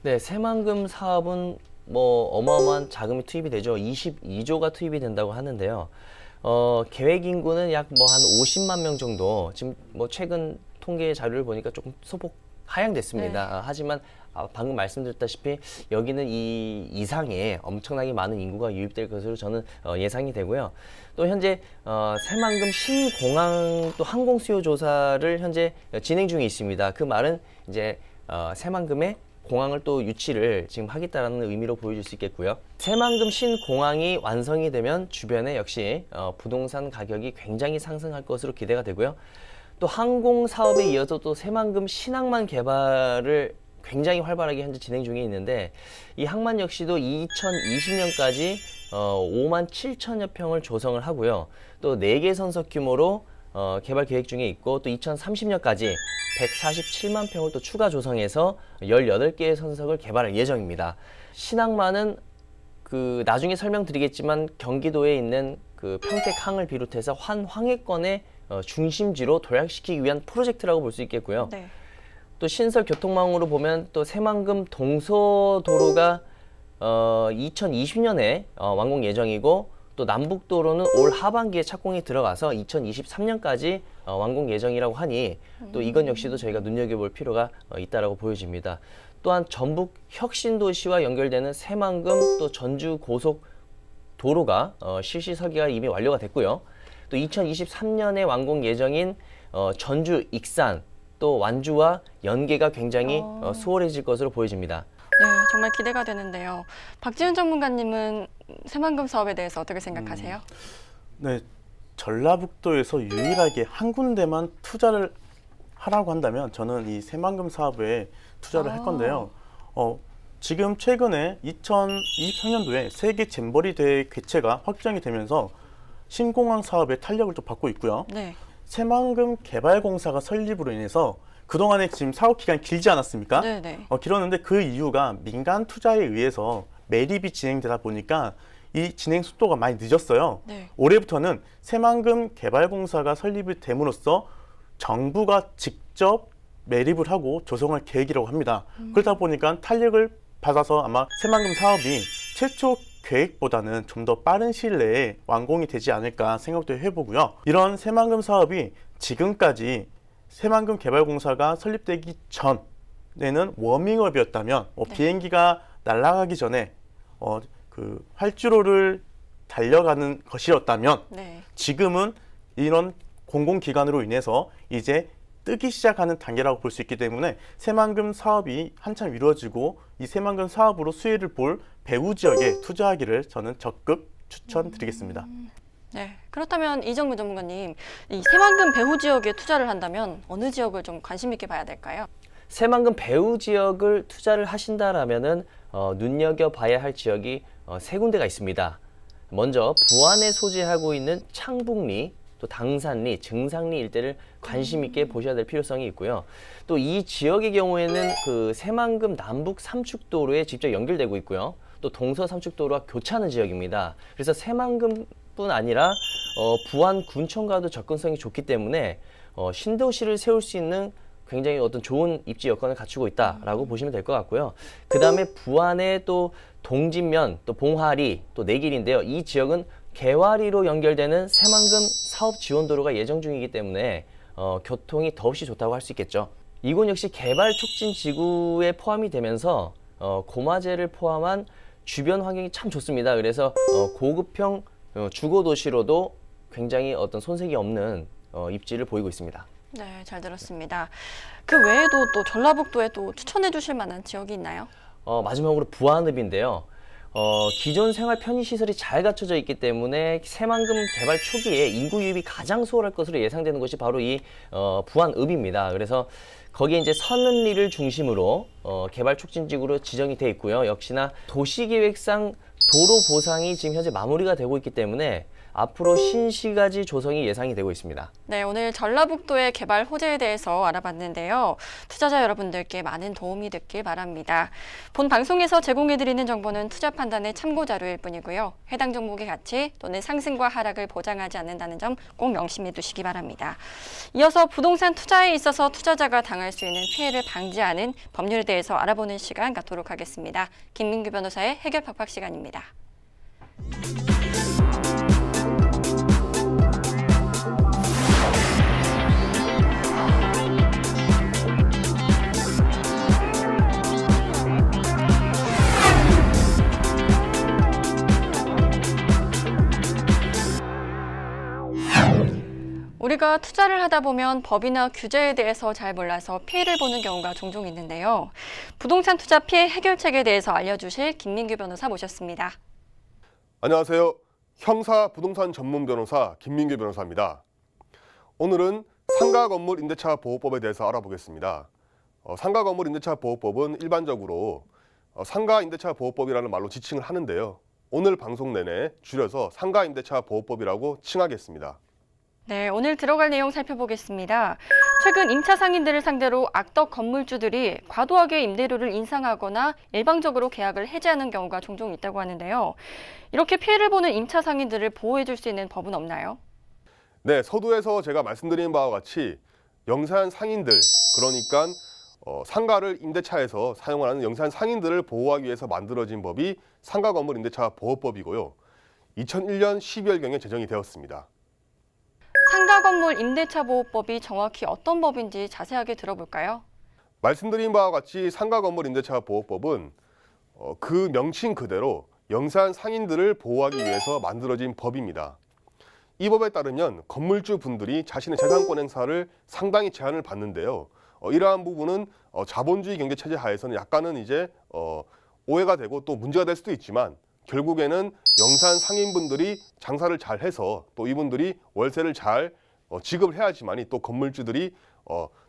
네, 새만금 사업은 뭐 어마어마한 자금이 투입이 되죠. 22조가 투입이 된다고 하는데요. 계획 인구는 약 뭐 한 50만 명 정도. 지금 뭐 최근 통계 자료를 보니까 조금 소폭 하향됐습니다. 네. 하지만 방금 말씀드렸다시피 여기는 이 이상의 엄청나게 많은 인구가 유입될 것으로 저는 예상이 되고요. 또 현재 새만금 신공항 또 항공 수요 조사를 현재 진행 중에 있습니다. 그 말은 이제 새만금의 공항을 또 유치를 지금 하겠다라는 의미로 보여줄 수 있겠고요. 새만금 신공항이 완성이 되면 주변에 역시 부동산 가격이 굉장히 상승할 것으로 기대가 되고요. 또 항공 사업에 이어서 또 새만금 신항만 개발을 굉장히 활발하게 현재 진행 중에 있는데 이 항만 역시도 2020년까지 5만 7천여 평을 조성을 하고요. 또 4개 선석 규모로 개발 계획 중에 있고 또 2030년까지 147만 평을 또 추가 조성해서 18개의 선석을 개발할 예정입니다. 신항만은 그 나중에 설명드리겠지만 경기도에 있는 그 평택항을 비롯해서 환황해권의 중심지로 도약시키기 위한 프로젝트라고 볼 수 있겠고요. 네. 또 신설 교통망으로 보면 또 새만금 동서도로가 2020년에 완공 예정이고 또 남북도로는 올 하반기에 착공이 들어가서 2023년까지 완공 예정이라고 하니 또 이건 역시도 저희가 눈여겨볼 필요가 있다라고 보여집니다. 또한 전북 혁신도시와 연결되는 새만금 또 전주 고속도로가 실시 설계가 이미 완료가 됐고요. 또 2023년에 완공 예정인 전주 익산 또 완주와 연계가 굉장히 수월해질 것으로 보여집니다. 네, 정말 기대가 되는데요. 박지훈 전문가님은 새만금 사업에 대해서 어떻게 생각하세요? 네, 전라북도에서 유일하게 한 군데만 투자를 하라고 한다면 저는 이 새만금 사업에 투자를 할 건데요. 지금 최근에 2023년도에 세계 잼버리 대회 개최가 확정이 되면서 신공항 사업의 탄력을 또 받고 있고요. 네. 새만금 개발공사가 설립으로 인해서 그동안에 지금 사업 기간이 길지 않았습니까? 네네. 길었는데 그 이유가 민간 투자에 의해서 매립이 진행되다 보니까 이 진행 속도가 많이 늦었어요. 네. 올해부터는 새만금 개발공사가 설립이 됨으로써 정부가 직접 매립을 하고 조성할 계획이라고 합니다. 그러다 보니까 탄력을 받아서 아마 새만금 사업이 최초 계획보다는 좀 더 빠른 시일 내에 완공이 되지 않을까 생각도 해보고요. 이런 새만금 사업이 지금까지 새만금 개발공사가 설립되기 전에는 워밍업이었다면 네. 비행기가 날아가기 전에 그 활주로를 달려가는 것이었다면 네. 지금은 이런 공공기관으로 인해서 이제 뜨기 시작하는 단계라고 볼 수 있기 때문에 새만금 사업이 한참 이루어지고 이 새만금 사업으로 수혜를 볼 배후 지역에 투자하기를 저는 적극 추천드리겠습니다. 네. 그렇다면 이정무 전문가님, 이 새만금 배후 지역에 투자를 한다면 어느 지역을 좀 관심 있게 봐야 될까요? 새만금 배후 지역을 투자를 하신다라면은 눈여겨봐야 할 지역이 세 군데가 있습니다. 먼저 부안에 소재하고 있는 창북리, 또 당산리, 증상리 일대를 관심 있게 보셔야 될 필요성이 있고요. 또 이 지역의 경우에는 그 새만금 남북 삼축도로에 직접 연결되고 있고요. 또 동서 삼축도로와 교차하는 지역입니다. 그래서 새만금뿐 아니라 부안 군청과도 접근성이 좋기 때문에 신도시를 세울 수 있는 굉장히 어떤 좋은 입지 여건을 갖추고 있다라고 보시면 될 것 같고요. 그 다음에 부안의 또 동진면, 또 봉화리, 또 내길인데요. 이 지역은 개화리로 연결되는 새만금 사업 지원도로가 예정 중이기 때문에 교통이 더없이 좋다고 할 수 있겠죠. 이곳 역시 개발 촉진 지구에 포함이 되면서 고마제를 포함한 주변 환경이 참 좋습니다. 그래서 고급형 주거 도시로도 굉장히 어떤 손색이 없는 입지를 보이고 있습니다. 네, 잘 들었습니다. 그 외에도 또 전라북도에 또 추천해 주실 만한 지역이 있나요? 마지막으로 부안읍인데요. 기존 생활 편의시설이 잘 갖춰져 있기 때문에 새만금 개발 초기에 인구 유입이 가장 수월할 것으로 예상되는 것이 바로 이 부안읍입니다. 그래서 거기에 이제 선은리를 중심으로 개발 촉진지구로 지정이 돼 있고요. 역시나 도시계획상 도로 보상이 지금 현재 마무리가 되고 있기 때문에 앞으로 신시가지 조성이 예상이 되고 있습니다. 네, 오늘 전라북도의 개발 호재에 대해서 알아봤는데요. 투자자 여러분들께 많은 도움이 됐길 바랍니다. 본 방송에서 제공해드리는 정보는 투자 판단의 참고 자료일 뿐이고요. 해당 종목의 가치 또는 상승과 하락을 보장하지 않는다는 점 꼭 명심해 두시기 바랍니다. 이어서 부동산 투자에 있어서 투자자가 당할 수 있는 피해를 방지하는 법률에 대해서 알아보는 시간 갖도록 하겠습니다. 김민규 변호사의 해결 팍팍 시간입니다. 우리가 투자를 하다 보면 법이나 규제에 대해서 잘 몰라서 피해를 보는 경우가 종종 있는데요. 부동산 투자 피해 해결책에 대해서 알려주실 김민규 변호사 모셨습니다. 안녕하세요. 형사 부동산 전문 변호사 김민규 변호사입니다. 오늘은 상가 건물 임대차 보호법에 대해서 알아보겠습니다. 상가 건물 임대차 보호법은 일반적으로 상가 임대차 보호법이라는 말로 지칭을 하는데요. 오늘 방송 내내 줄여서 상가 임대차 보호법이라고 칭하겠습니다. 네, 오늘 들어갈 내용 살펴보겠습니다. 최근 임차 상인들을 상대로 악덕 건물주들이 과도하게 임대료를 인상하거나 일방적으로 계약을 해지하는 경우가 종종 있다고 하는데요. 이렇게 피해를 보는 임차 상인들을 보호해 줄 수 있는 법은 없나요? 네, 서두에서 제가 말씀드린 바와 같이 영세한 상인들, 그러니까 상가를 임대차에서 사용하는 영세한 상인들을 보호하기 위해서 만들어진 법이 상가 건물 임대차 보호법이고요. 2001년 12월경에 제정이 되었습니다. 상가 건물 임대차 보호법이 정확히 어떤 법인지 자세하게 들어볼까요? 말씀드린 바와 같이 상가 건물 임대차 보호법은 그 명칭 그대로 영세한 상인들을 보호하기 위해서 만들어진 법입니다. 이 법에 따르면 건물주 분들이 자신의 재산권 행사를 상당히 제한을 받는데요. 이러한 부분은 자본주의 경제 체제 하에서는 약간은 이제 오해가 되고 또 문제가 될 수도 있지만 결국에는 영세한 상인분들이 장사를 잘 해서 또 이분들이 월세를 잘 지급을 해야지만이 또 건물주들이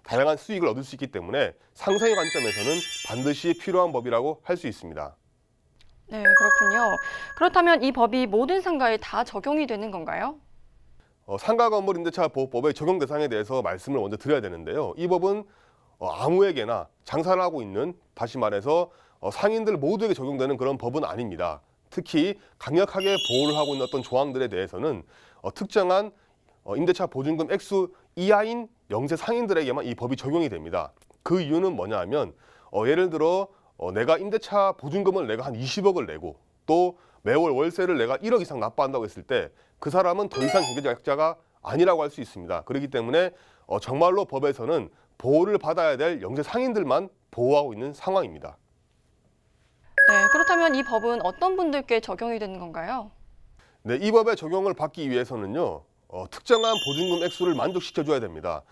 다양한 수익을 얻을 수 있기 때문에 상생의 관점에서는 반드시 필요한 법이라고 할 수 있습니다. 네, 그렇군요. 그렇다면 이 법이 모든 상가에 다 적용이 되는 건가요? 상가 건물 임대차 보호법의 적용 대상에 대해서 말씀을 먼저 드려야 되는데요. 이 법은 아무에게나 장사를 하고 있는, 다시 말해서 상인들 모두에게 적용되는 그런 법은 아닙니다. 특히 강력하게 보호를 하고 있는 어떤 조항들에 대해서는 특정한 임대차 보증금 액수 이하인 영세 상인들에게만 이 법이 적용이 됩니다. 그 이유는 뭐냐 하면 예를 들어 내가 임대차 보증금을 내가 한 20억을 내고 또 매월 월세를 내가 1억 이상 납부한다고 했을 때 그 사람은 더 이상 경제적 약자가 아니라고 할 수 있습니다. 그렇기 때문에 정말로 법에서는 보호를 받아야 될 영세 상인들만 보호하고 있는 상황입니다. 네, 그렇다면 이 법은 어떤 분들께 적용이 되는 건가요? 네, 이 법의 적용을 받기 위해서는요, 특정한 보증금 액수를 만족시켜줘야 됩니다.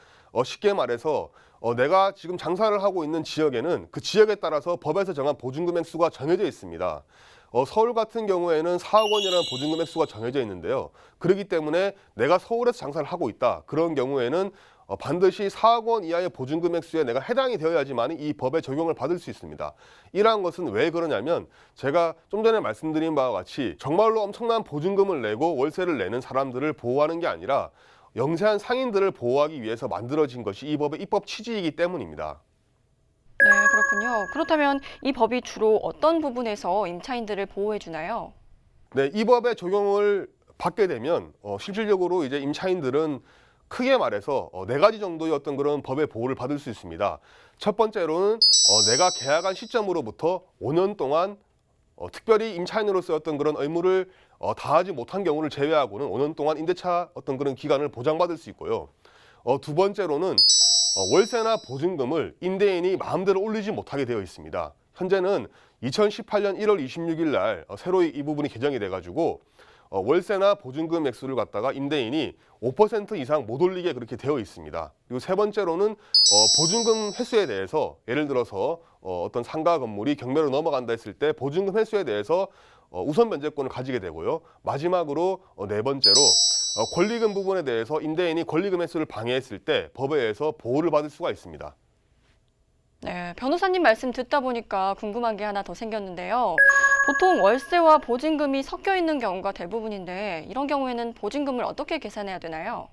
쉽게 말해서 내가 지금 장사를 하고 있는 지역에는 그 지역에 따라서 법에서 정한 보증금 액수가 정해져 있습니다. 서울 같은 경우에는 4억 원이라는 보증금 액수가 정해져 있는데요. 그렇기 때문에 내가 서울에서 장사를 하고 있다. 그런 경우에는 반드시 4억 원 이하의 보증금 액수에 내가 해당이 되어야지만 이 법의 적용을 받을 수 있습니다. 이러한 것은 왜 그러냐면 제가 좀 전에 말씀드린 바와 같이 정말로 엄청난 보증금을 내고 월세를 내는 사람들을 보호하는 게 아니라 영세한 상인들을 보호하기 위해서 만들어진 것이 이 법의 입법 취지이기 때문입니다. 네, 그렇군요. 그렇다면 이 법이 주로 어떤 부분에서 임차인들을 보호해 주나요? 네, 이 법의 적용을 받게 되면 실질적으로 이제 임차인들은 크게 말해서 네 가지 정도의 어떤 그런 법의 보호를 받을 수 있습니다. 첫 번째로는 내가 계약한 시점으로부터 5년 동안 특별히 임차인으로서의 어떤 그런 의무를 다하지 못한 경우를 제외하고는 5년 동안 임대차 어떤 그런 기간을 보장받을 수 있고요. 두 번째로는 월세나 보증금을 임대인이 마음대로 올리지 못하게 되어 있습니다. 현재는 2018년 1월 26일 날 새로 이 부분이 개정이 돼가지고 월세나 보증금 액수를 갖다가 임대인이 5% 이상 못 올리게 그렇게 되어 있습니다. 그리고 세 번째로는 보증금 횟수에 대해서 예를 들어서 어떤 상가 건물이 경매로 넘어간다 했을 때 보증금 횟수에 대해서 우선 면제권을 가지게 되고요. 마지막으로 네 번째로 권리금 부분에 대해서 임대인이 권리금 횟수를 방해했을 때 법에 의해서 보호를 받을 수가 있습니다. 네, 변호사님 말씀 듣다 보니까 궁금한 게 하나 더 생겼는데요. 보통 월세와 보증금이 섞여 있는 경우가 대부분인데 이런 경우에는 보증금을 어떻게 계산해야 되나요?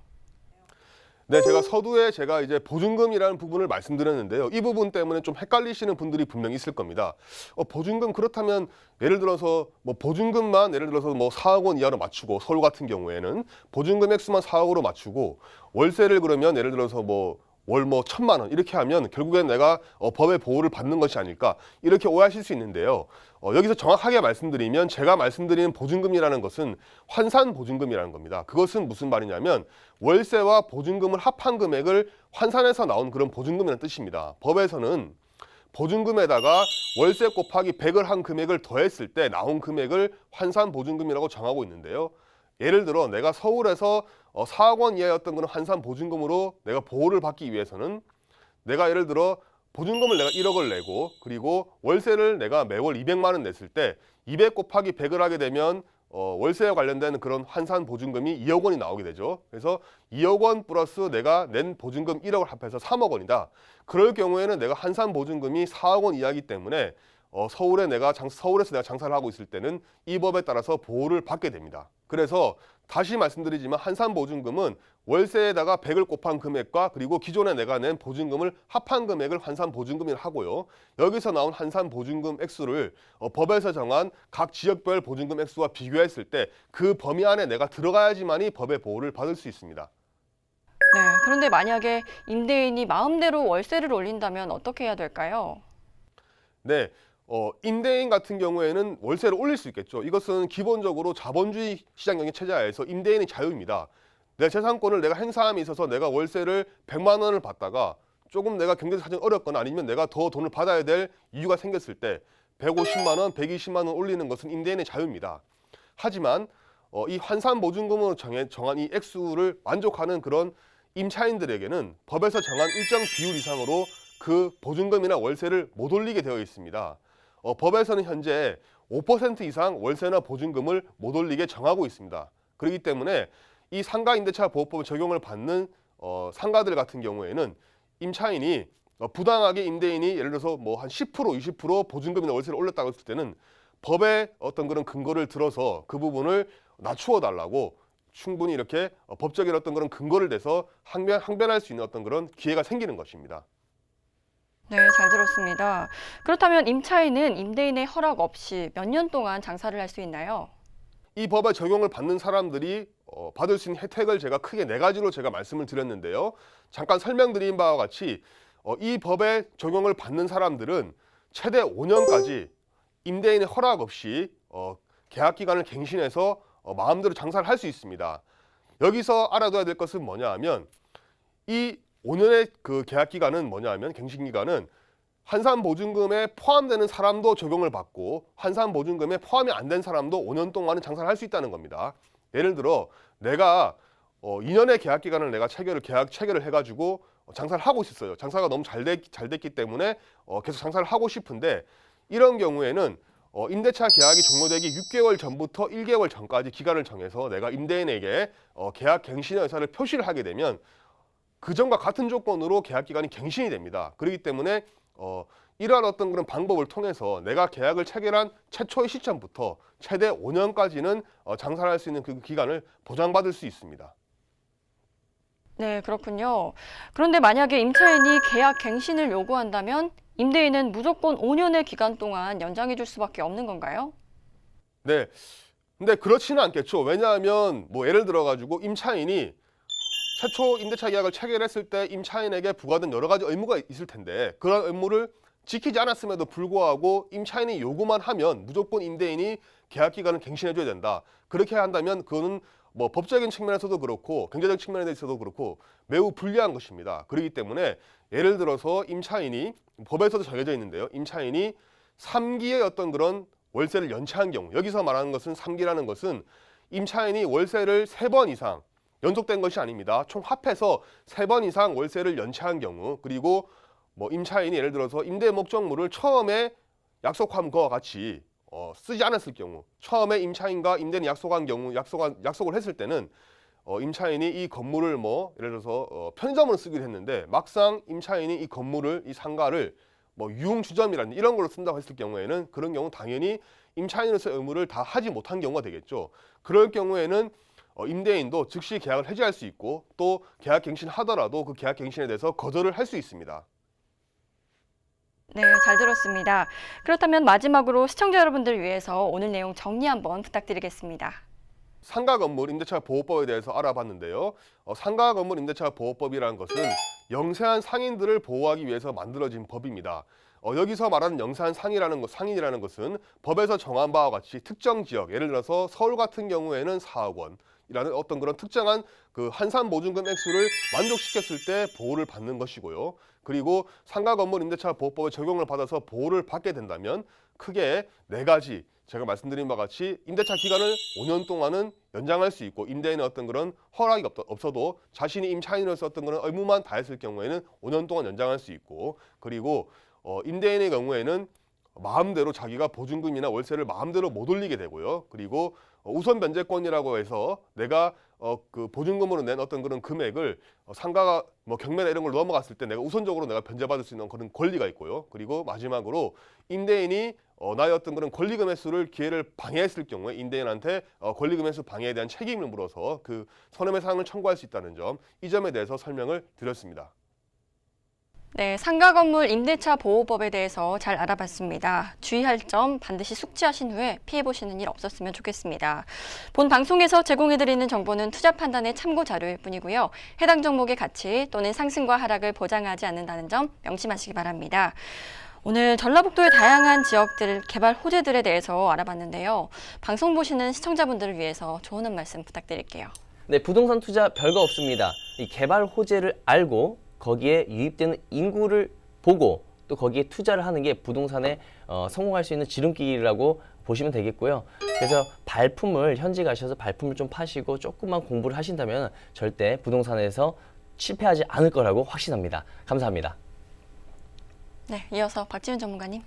네, 제가 서두에 이제 보증금이라는 부분을 말씀드렸는데요. 이 부분 때문에 좀 헷갈리시는 분들이 분명히 있을 겁니다. 보증금 그렇다면 예를 들어서 뭐 보증금만 예를 들어서 뭐 4억 원 이하로 맞추고 서울 같은 경우에는 보증금 액수만 4억으로 맞추고 월세를 그러면 예를 들어서 월 1,000만 원 이렇게 하면 결국엔 내가 법의 보호를 받는 것이 아닐까 이렇게 오해하실 수 있는데요. 여기서 정확하게 말씀드리면 제가 말씀드리는 보증금이라는 것은 환산 보증금이라는 겁니다. 그것은 무슨 말이냐면 월세와 보증금을 합한 금액을 환산해서 나온 그런 보증금이라는 뜻입니다. 법에서는 보증금에다가 월세 곱하기 100을 한 금액을 더했을 때 나온 금액을 환산 보증금이라고 정하고 있는데요. 예를 들어 내가 서울에서 4억 원 이하였던 그런 환산 보증금으로 내가 보호를 받기 위해서는 내가 예를 들어 보증금을 내가 1억을 내고 그리고 월세를 내가 매월 200만 원 냈을 때 200 곱하기 100을 하게 되면 월세와 관련된 그런 환산 보증금이 2억 원이 나오게 되죠. 그래서 2억 원 플러스 내가 낸 보증금 1억을 합해서 3억 원이다. 그럴 경우에는 내가 환산 보증금이 4억 원 이하이기 때문에 서울에서 내가 장사를 하고 있을 때는 이 법에 따라서 보호를 받게 됩니다. 그래서 다시 말씀드리지만 환산 보증금은 월세에다가 100을 곱한 금액과 그리고 기존에 내가 낸 보증금을 합한 금액을 환산 보증금이라 하고요. 여기서 나온 환산 보증금 액수를 법에서 정한 각 지역별 보증금 액수와 비교했을 때 그 범위 안에 내가 들어가야지만이 법의 보호를 받을 수 있습니다. 네, 그런데 만약에 임대인이 마음대로 월세를 올린다면 어떻게 해야 될까요? 네. 임대인 같은 경우에는 월세를 올릴 수 있겠죠. 이것은 기본적으로 자본주의 시장 경제 체제하에서 임대인의 자유입니다. 내 재산권을 내가 행사함에 있어서 내가 월세를 100만 원을 받다가 조금 내가 경제적 사정이 어렵거나 아니면 내가 더 돈을 받아야 될 이유가 생겼을 때 150만 원, 120만 원 올리는 것은 임대인의 자유입니다. 하지만 이 환산 보증금으로 정한 이 액수를 만족하는 그런 임차인들에게는 법에서 정한 일정 비율 이상으로 그 보증금이나 월세를 못 올리게 되어 있습니다. 법에서는 현재 5% 이상 월세나 보증금을 못 올리게 정하고 있습니다. 그렇기 때문에 이 상가임대차 보호법을 적용을 받는 상가들 같은 경우에는 임차인이 부당하게 임대인이 예를 들어서 한 10%, 20% 보증금이나 월세를 올렸다고 했을 때는 법의 어떤 그런 근거를 들어서 그 부분을 낮추어 달라고 충분히 이렇게 법적인 어떤 그런 근거를 대서 항변할 수 있는 어떤 그런 기회가 생기는 것입니다. 네, 잘 들었습니다. 그렇다면 임차인은 임대인의 허락 없이 몇 년 동안 장사를 할 수 있나요? 이 법의 적용을 받는 사람들이 받을 수 있는 혜택을 제가 크게 네 가지로 제가 말씀을 드렸는데요. 잠깐 설명드린 바와 같이 이 법의 적용을 받는 사람들은 최대 5년까지 임대인의 허락 없이 계약 기간을 갱신해서 마음대로 장사를 할 수 있습니다. 여기서 알아둬야 될 것은 뭐냐 하면 이 5년의 그 계약 기간은 뭐냐 하면 갱신 기간은 환산 보증금에 포함되는 사람도 적용을 받고 환산 보증금에 포함이 안 된 사람도 5년 동안은 장사를 할 수 있다는 겁니다. 예를 들어 내가 2년의 계약 기간을 내가 계약 체결을 해가지고 장사를 하고 있었어요. 장사가 너무 잘 됐기 때문에 계속 장사를 하고 싶은데 이런 경우에는 임대차 계약이 종료되기 6개월 전부터 1개월 전까지 기간을 정해서 내가 임대인에게 계약 갱신의 의사를 표시를 하게 되면 그 전과 같은 조건으로 계약 기간이 갱신이 됩니다. 그렇기 때문에 이러한 어떤 그런 방법을 통해서 내가 계약을 체결한 최초의 시점부터 최대 5년까지는 장사를 할 수 있는 그 기간을 보장받을 수 있습니다. 네, 그렇군요. 그런데 만약에 임차인이 계약 갱신을 요구한다면 임대인은 무조건 5년의 기간 동안 연장해 줄 수밖에 없는 건가요? 네. 근데 그렇지는 않겠죠. 왜냐하면 예를 들어 가지고 임차인이 최초 임대차 계약을 체결했을 때 임차인에게 부과된 여러 가지 의무가 있을 텐데 그런 의무를 지키지 않았음에도 불구하고 임차인이 요구만 하면 무조건 임대인이 계약 기간을 갱신해 줘야 된다. 그렇게 한다면 그거는 법적인 측면에서도 그렇고 경제적 측면에 있어도 그렇고 매우 불리한 것입니다. 그렇기 때문에 예를 들어서 임차인이 법에서도 정해져 있는데요. 임차인이 3기의 어떤 그런 월세를 연체한 경우, 여기서 말하는 것은 3기라는 것은 임차인이 월세를 3번 이상 연속된 것이 아닙니다. 총 합해서 3번 이상 월세를 연체한 경우, 그리고 뭐 임차인이 예를 들어서 임대 목적물을 처음에 약속한 것과 같이 쓰지 않았을 경우, 처음에 임차인과 임대인이 약속한 경우, 약속을 했을 때는 임차인이 이 건물을 뭐 예를 들어서 편의점으로 쓰기로 했는데 막상 임차인이 이 건물을, 이 상가를 뭐 유흥주점이라든지 이런 걸로 쓴다고 했을 경우에는 그런 경우 당연히 임차인으로서의 의무를 다 하지 못한 경우가 되겠죠. 그럴 경우에는 임대인도 즉시 계약을 해지할 수 있고 또 계약 갱신하더라도 그 계약 갱신에 대해서 거절을 할 수 있습니다. 네, 잘 들었습니다. 그렇다면 마지막으로 시청자 여러분들 위해서 오늘 내용 정리 한번 부탁드리겠습니다. 상가 건물 임대차 보호법에 대해서 알아봤는데요. 상가 건물 임대차 보호법이라는 것은 영세한 상인들을 보호하기 위해서 만들어진 법입니다. 여기서 말하는 영세한 상인이라는 것은 법에서 정한 바와 같이 특정 지역, 예를 들어서 서울 같은 경우에는 4억 원이라는 어떤 그런 특정한 그 한산 보증금 액수를 만족시켰을 때 보호를 받는 것이고요. 그리고 상가 건물 임대차 보호법의 적용을 받아서 보호를 받게 된다면 크게 4가지, 제가 말씀드린 바와 같이 임대차 기간을 5년 동안은 연장할 수 있고, 임대인의 어떤 그런 허락이 없어도 자신이 임차인으로서 어떤 그런 의무만 다했을 경우에는 5년 동안 연장할 수 있고, 그리고 임대인의 경우에는 마음대로 자기가 보증금이나 월세를 마음대로 못 올리게 되고요. 그리고 우선 변제권이라고 해서 내가 그 보증금으로 낸 어떤 그런 금액을 상가가 뭐 경매나 이런 걸 넘어갔을 때 내가 우선적으로 내가 변제받을 수 있는 그런 권리가 있고요. 그리고 마지막으로 임대인이 나의 어떤 그런 권리금 횟수를 기회를 방해했을 경우에 임대인한테 권리금 횟수 방해에 대한 책임을 물어서 그 손해배상을 청구할 수 있다는 점, 이 점에 대해서 설명을 드렸습니다. 네, 상가 건물 임대차 보호법에 대해서 잘 알아봤습니다. 주의할 점 반드시 숙지하신 후에 피해보시는 일 없었으면 좋겠습니다. 본 방송에서 제공해드리는 정보는 투자 판단의 참고 자료일 뿐이고요. 해당 종목의 가치 또는 상승과 하락을 보장하지 않는다는 점 명심하시기 바랍니다. 오늘 전라북도의 다양한 지역들 개발 호재들에 대해서 알아봤는데요. 방송 보시는 시청자분들을 위해서 조언 한 말씀 부탁드릴게요. 네, 부동산 투자 별거 없습니다. 이 개발 호재를 알고 거기에 유입되는 인구를 보고 또 거기에 투자를 하는 게 부동산에 성공할 수 있는 지름길이라고 보시면 되겠고요. 그래서 발품을 현지 가셔서 발품을 좀 파시고 조금만 공부를 하신다면 절대 부동산에서 실패하지 않을 거라고 확신합니다. 감사합니다. 네, 이어서 박지훈 전문가님.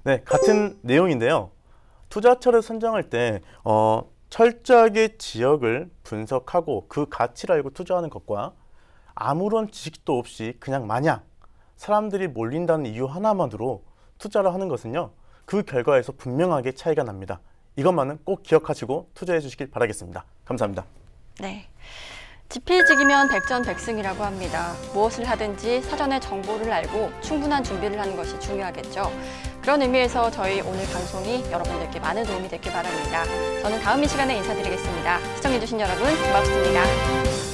네, 같은 내용인데요. 투자처를 선정할 때 철저하게 지역을 분석하고 그 가치를 알고 투자하는 것과 아무런 지식도 없이 그냥 마냥 사람들이 몰린다는 이유 하나만으로 투자를 하는 것은요, 그 결과에서 분명하게 차이가 납니다. 이것만은 꼭 기억하시고 투자해 주시길 바라겠습니다. 감사합니다. 네. 지필지기면 백전백승이라고 합니다. 무엇을 하든지 사전에 정보를 알고 충분한 준비를 하는 것이 중요하겠죠. 그런 의미에서 저희 오늘 방송이 여러분들께 많은 도움이 됐길 바랍니다. 저는 다음 이 시간에 인사드리겠습니다. 시청해주신 여러분 고맙습니다.